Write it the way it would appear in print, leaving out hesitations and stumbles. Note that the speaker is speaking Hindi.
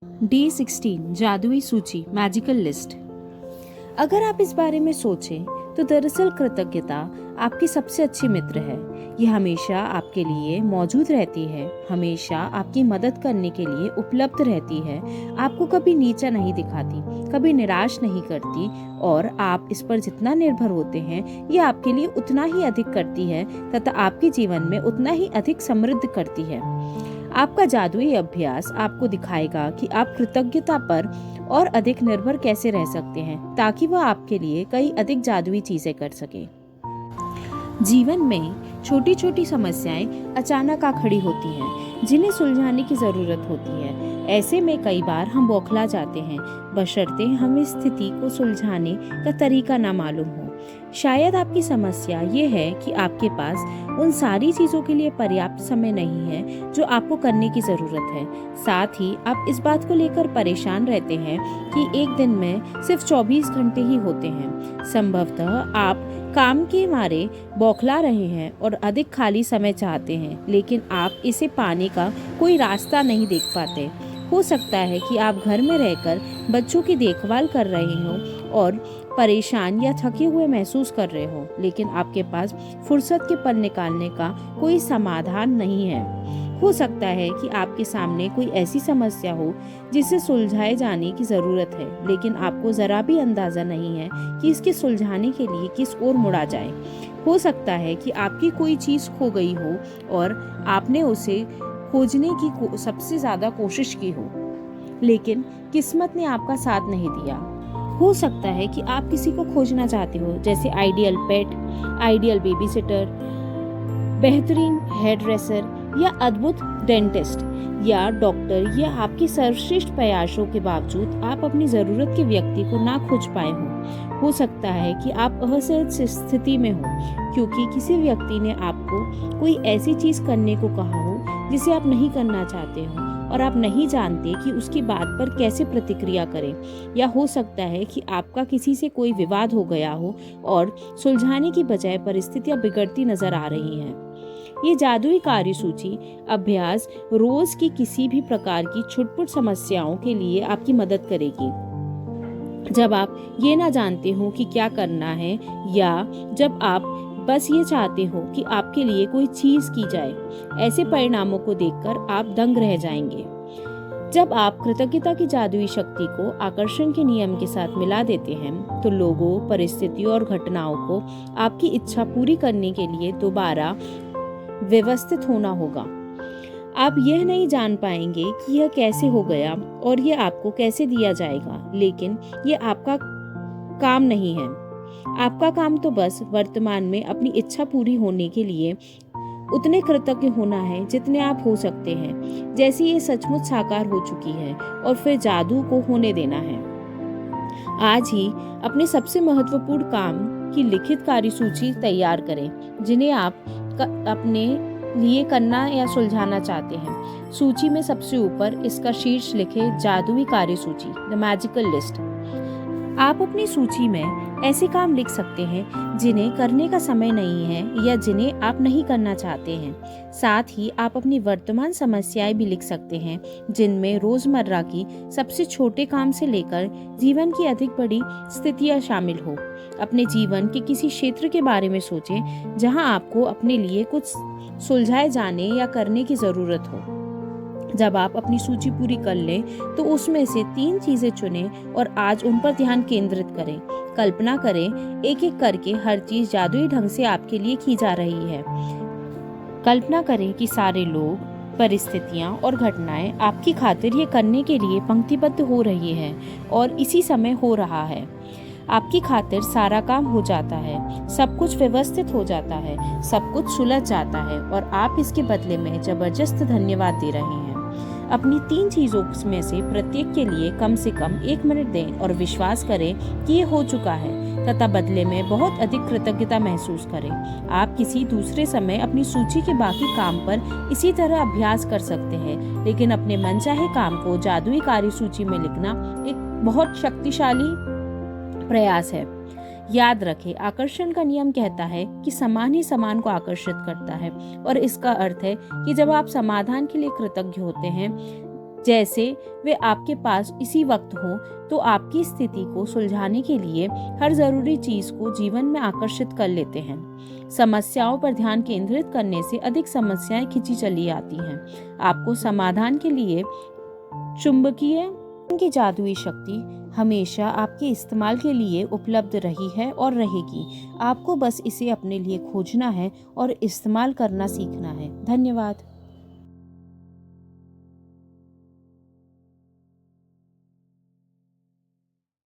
D16 जादुई सूची मैजिकल लिस्ट। अगर आप इस बारे में सोचें तो दरअसल कृतज्ञता आपकी सबसे अच्छी मित्र है। ये हमेशा आपके लिए मौजूद रहती है, हमेशा आपकी मदद करने के लिए उपलब्ध रहती है, आपको कभी नीचा नहीं दिखाती, कभी निराश नहीं करती और आप इस पर जितना निर्भर होते हैं ये आपके लिए उतना ही अधिक करती है तथा आपके जीवन में उतना ही अधिक समृद्ध करती है। आपका जादुई अभ्यास आपको दिखाएगा कि आप कृतज्ञता पर और अधिक निर्भर कैसे रह सकते हैं ताकि वह आपके लिए कई अधिक जादुई चीजें कर सके। जीवन में छोटी छोटी समस्याएं अचानक आ खड़ी होती हैं जिन्हें सुलझाने की जरूरत होती है। ऐसे में कई बार हम बौखला जाते हैं बशर्ते हमें स्थिति को सुलझाने का तरीका ना मालूम हो। शायद आपकी समस्या ये है कि आपके पास उन सारी चीजों के लिए पर्याप्त समय नहीं है जो आपको करने की जरूरत है। साथ ही आप इस बात को लेकर परेशान रहते हैं कि एक दिन में सिर्फ 24 घंटे ही होते हैं। संभवतः आप काम के मारे बौखला रहे हैं और अधिक खाली समय चाहते हैं, लेकिन आप इसे पाने का कोई रास्ता नहीं देख पाते। हो सकता है कि आप घर में रहकर बच्चों की देखभाल कर रहे हो और परेशान या थके हुए महसूस कर रहे हो, लेकिन आपके पास फुर्सत के पल निकालने का कोई समाधान नहीं है। हो सकता है कि आपके सामने कोई ऐसी समस्या हो जिसे सुलझाए जाने की जरूरत है, लेकिन आपको जरा भी अंदाजा नहीं है कि इसके सुलझाने के लिए किस ओर मुड़ा जाए। हो सकता है कि आपकी कोई चीज खो गई हो और आपने उसे खोजने की सबसे ज्यादा कोशिश की हो, लेकिन किस्मत ने आपका साथ नहीं दिया। हो सकता है कि आप किसी को खोजना चाहते हो, जैसे आइडियल पेट, आइडियल बेबीसिटर, बेहतरीन हेयर ड्रेसर या अद्भुत डेंटिस्ट या डॉक्टर, या आपके सर्वश्रेष्ठ प्रयासों के बावजूद आप अपनी जरूरत के व्यक्ति को ना खोज पाए हो सकता है कि आप असहज स्थिति में हो क्योंकि किसी व्यक्ति ने आपको कोई ऐसी चीज करने को कहा हो जिसे आप नहीं करना चाहते हो और आप नहीं जानते कि उसकी बात पर कैसे प्रतिक्रिया करें। या हो सकता है कि आपका किसी से कोई विवाद हो गया हो और सुलझाने की बजाय परिस्थितियां बिगड़ती नजर आ रही हैं। ये जादुई कार्यसूची अभ्यास रोज की किसी भी प्रकार की छुटपुट समस्याओं के लिए आपकी मदद करेगी। जब आप ये ना जानते हो कि क्या करना है या जब आप बस ये चाहते हो कि आपके लिए कोई चीज की जाए, ऐसे परिणामों को देखकर आप दंग रह जाएंगे। जब आप कृतज्ञता की जादुई शक्ति को आकर्षण के नियम के साथ मिला देते हैं तो लोगों, परिस्थितियों और घटनाओं को आपकी इच्छा पूरी करने के लिए दोबारा व्यवस्थित होना होगा। आप यह नहीं जान पाएंगे कि यह कैसे हो गया और यह आपको कैसे दिया जाएगा, लेकिन यह आपका काम नहीं है। आपका काम तो बस वर्तमान में अपनी इच्छा पूरी होने के लिए उतने कृतज्ञ होना है जितने आप हो सकते हैं, जैसे ये सचमुच साकार हो चुकी है, और फिर जादू को होने देना है। आज ही अपने सबसे महत्वपूर्ण काम की लिखित कार्यसूची तैयार करें जिन्हें आप अपने लिए करना या सुलझाना चाहते हैं। सूची में सबसे ऊपर इसका शीर्ष लिखे जादुई कार्यसूची, द मैजिकल लिस्ट। आप अपनी सूची में ऐसे काम लिख सकते हैं जिन्हें करने का समय नहीं है या जिन्हें आप नहीं करना चाहते हैं। साथ ही आप अपनी वर्तमान समस्याएं भी लिख सकते हैं जिनमें रोजमर्रा की सबसे छोटे काम से लेकर जीवन की अधिक बड़ी स्थितियां शामिल हो। अपने जीवन के किसी क्षेत्र के बारे में सोचें जहां आपको अपने लिए कुछ सुलझाए जाने या करने की जरूरत हो। जब आप अपनी सूची पूरी कर लें तो उसमें से 3 चीजें चुनें और आज उन पर ध्यान केंद्रित करें। कल्पना करें एक एक करके हर चीज जादुई ढंग से आपके लिए की जा रही है। कल्पना करें कि सारे लोग, परिस्थितियां और घटनाएं आपकी खातिर ये करने के लिए पंक्तिबद्ध हो रही है और इसी समय हो रहा है। आपकी खातिर सारा काम हो जाता है, सब कुछ व्यवस्थित हो जाता है, सब कुछ सुलझ जाता है और आप इसके बदले में जबरदस्त धन्यवाद दे रहे हैं। अपनी 3 चीजों में से प्रत्येक के लिए कम से कम 1 मिनट दें और विश्वास करें कि ये हो चुका है तथा बदले में बहुत अधिक कृतज्ञता महसूस करें। आप किसी दूसरे समय अपनी सूची के बाकी काम पर इसी तरह अभ्यास कर सकते हैं, लेकिन अपने मनचाहे काम को जादुई कार्यसूची में लिखना एक बहुत शक्तिशाली प्रयास है। याद रखें, आकर्षण का नियम कहता है कि समान ही समान को आकर्षित करता है, और इसका अर्थ है कि जब आप समाधान के लिए कृतज्ञ होते हैं जैसे वे आपके पास इसी वक्त हो, तो आपकी स्थिति को सुलझाने के लिए हर जरूरी चीज को जीवन में आकर्षित कर लेते हैं। समस्याओं पर ध्यान केंद्रित करने से अधिक समस्याएं खींची चली आती हैं। आपको समाधान के लिए चुंबकीय की जादुई शक्ति हमेशा आपके इस्तेमाल के लिए उपलब्ध रही है और रहेगी। आपको बस इसे अपने लिए खोजना है और इस्तेमाल करना सीखना है। धन्यवाद।